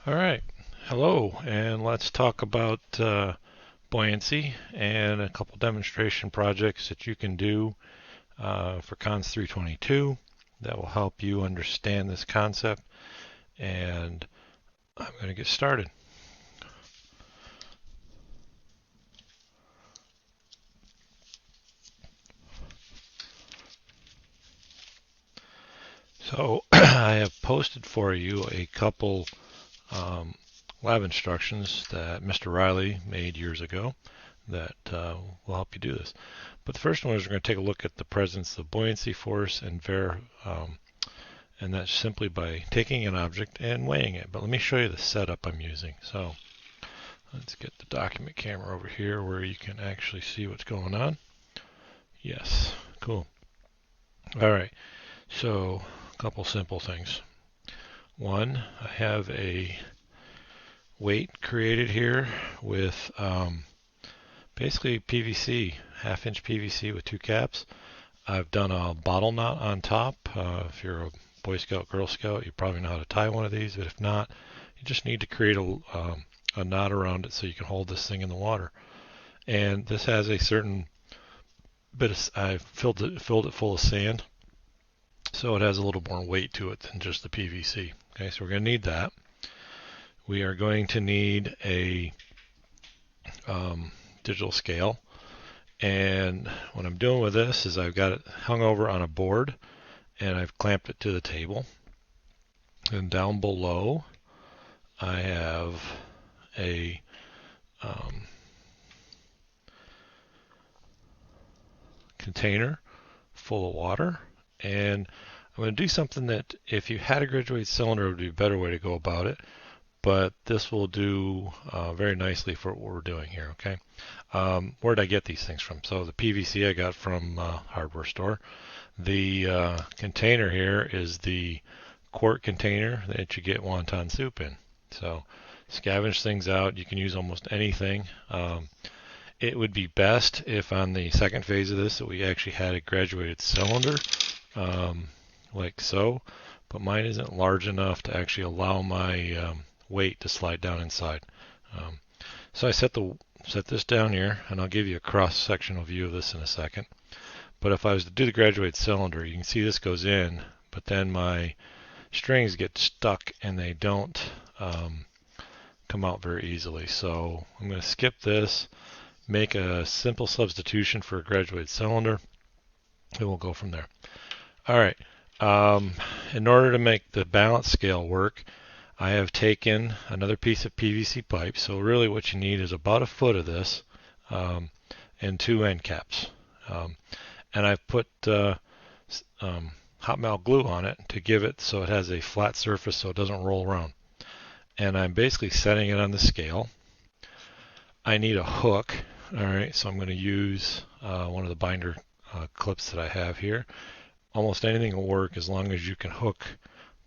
All right. Hello, and let's talk about buoyancy and a couple demonstration projects that you can do for Cons 322 that will help you understand this concept. And I'm going to get started. So I have posted for you a couple lab instructions that Mr. Riley made years ago that will help you do this. But the first one is we're going to take a look at the presence of buoyancy force and that's simply by taking an object and weighing it. But let me show you the setup I'm using. So let's get the document camera over here where you can actually see what's going on. Yes, cool. All right, so a couple simple things. One, I have a weight created here with basically PVC, half-inch PVC with two caps. I've done a bottle knot on top. If you're a Boy Scout, Girl Scout, you probably know how to tie one of these, but if not, you just need to create a knot around it so you can hold this thing in the water. And this has a certain bit of, I've filled it full of sand, so it has a little more weight to it than just the PVC. Okay, so we're going to need that. We are going to need a digital scale. And what I'm doing with this is I've got it hung over on a board and I've clamped it to the table. And down below I have a container full of water, and I'm going to do something that if you had a graduated cylinder would be a better way to go about it, but this will do very nicely for what we're doing here. Okay, where did I get these things from? So the PVC I got from hardware store. The container here is the quart container that you get wonton soup in. So scavenge things out. You can use almost anything. It would be best if on the second phase of this that we actually had a graduated cylinder like so, but mine isn't large enough to actually allow my weight to slide down inside. So I set this down here, and I'll give you a cross-sectional view of this in a second. But if I was to do the graduated cylinder, you can see this goes in, but then my strings get stuck and they don't come out very easily. So I'm going to skip this, make a simple substitution for a graduated cylinder, and we'll go from there. All right. In order to make the balance scale work, I have taken another piece of PVC pipe. So really what you need is about a foot of this and two end caps. And I've put hot melt glue on it to give it so it has a flat surface so it doesn't roll around. And I'm basically setting it on the scale. I need a hook. All right, so I'm going to use one of the binder clips that I have here. Almost anything will work as long as you can hook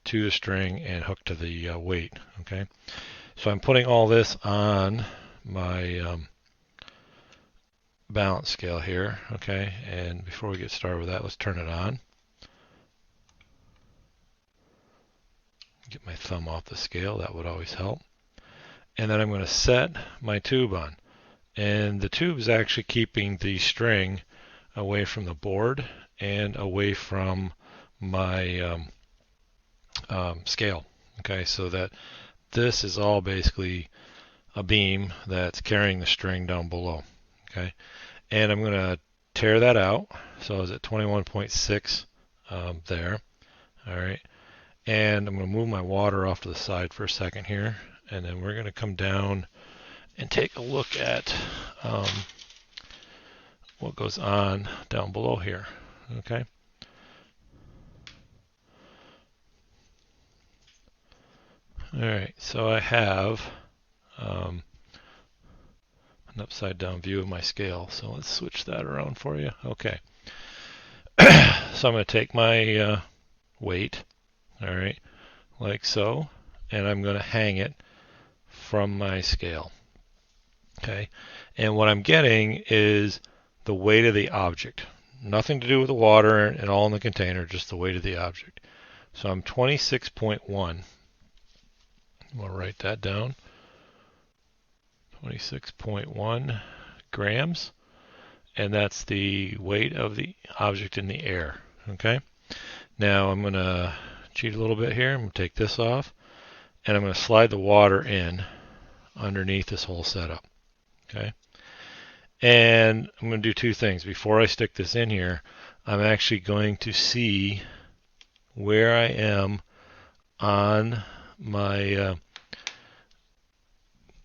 to the string and hook to the weight. Okay, so I'm putting all this on my balance scale here. Okay, and before we get started with that, let's turn it on. Get my thumb off the scale, that would always help. And then I'm going to set my tube on. And the tube is actually keeping the string away from the board and away from my scale. Okay, so that this is all basically a beam that's carrying the string down below. Okay, and I'm going to tear that out. So I was at 21.6 there. All right, and I'm going to move my water off to the side for a second here, and then we're going to come down and take a look at what goes on down below here. Okay. All right, so I have an upside down view of my scale. So let's switch that around for you. Okay. So I'm going to take my weight, all right, like so, and I'm going to hang it from my scale. Okay, and what I'm getting is the weight of the object. Nothing to do with the water and all in the container, just the weight of the object. So I'm 26.1. I'm going to write that down. 26.1 grams. And that's the weight of the object in the air. Okay. Now I'm going to cheat a little bit here. I'm going to take this off, and I'm going to slide the water in underneath this whole setup. Okay. And I'm going to do two things. Before I stick this in here, I'm actually going to see where I am on my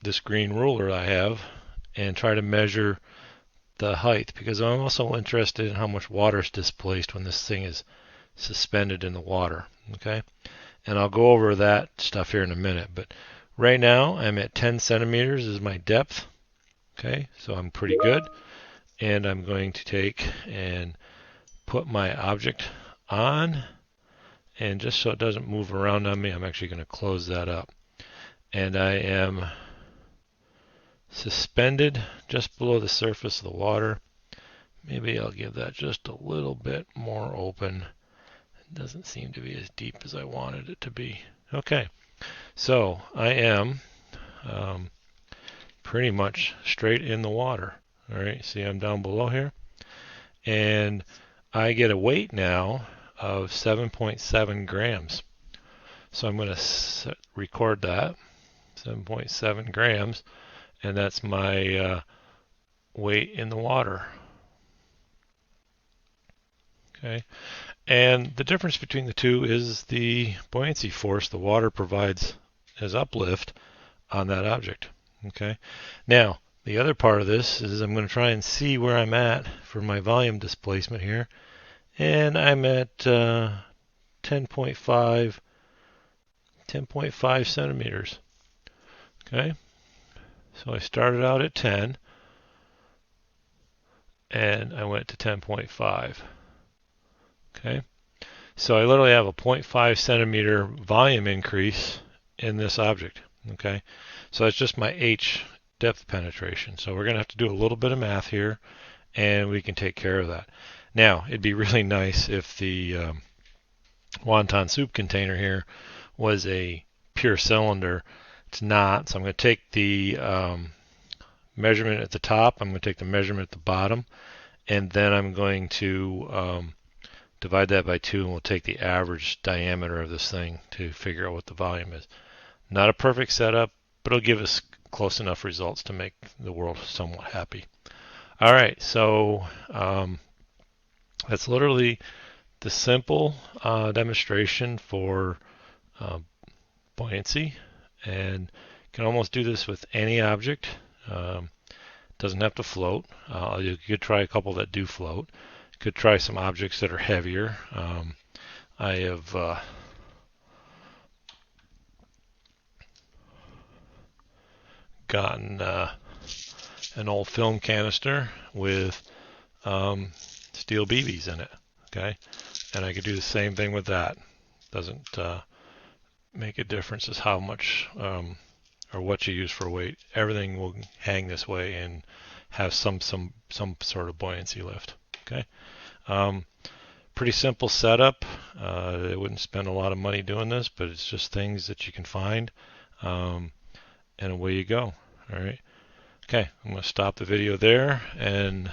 this green ruler I have, and try to measure the height, because I'm also interested in how much water is displaced when this thing is suspended in the water. Okay, and I'll go over that stuff here in a minute, but right now I'm at 10 centimeters is my depth. Okay, so I'm pretty good, and I'm going to take and put my object on, and just so it doesn't move around on me, I'm actually going to close that up, and I am suspended just below the surface of the water. Maybe I'll give that just a little bit more open. It doesn't seem to be as deep as I wanted it to be. Okay, so I am pretty much straight in the water. All right, see I'm down below here, and I get a weight now of 7.7 grams. So I'm going to record that, 7.7 grams, and that's my weight in the water. Okay, and the difference between the two is the buoyancy force the water provides as uplift on that object. Okay, now the other part of this is I'm going to try and see where I'm at for my volume displacement here, and I'm at 10.5 centimeters. Okay, so I started out at 10 and I went to 10.5. Okay, so I literally have a 0.5 centimeter volume increase in this object. Okay, so that's just my H depth penetration. So we're going to have to do a little bit of math here, and we can take care of that. Now, it'd be really nice if the wonton soup container here was a pure cylinder. It's not, so I'm going to take the measurement at the top, I'm going to take the measurement at the bottom, and then I'm going to divide that by 2, and we'll take the average diameter of this thing to figure out what the volume is. Not a perfect setup, but it'll give us close enough results to make the world somewhat happy. All right, so that's literally the simple demonstration for buoyancy, and you can almost do this with any object. Doesn't have to float. You could try a couple that do float. You could try some objects that are heavier. I have gotten an old film canister with steel BBs in it. Okay, and I could do the same thing with that. Doesn't make a difference as how much or what you use for weight. Everything will hang this way and have some sort of buoyancy lift. Okay, pretty simple setup. I wouldn't spend a lot of money doing this, but it's just things that you can find, and away you go. All right. Okay, I'm going to stop the video there and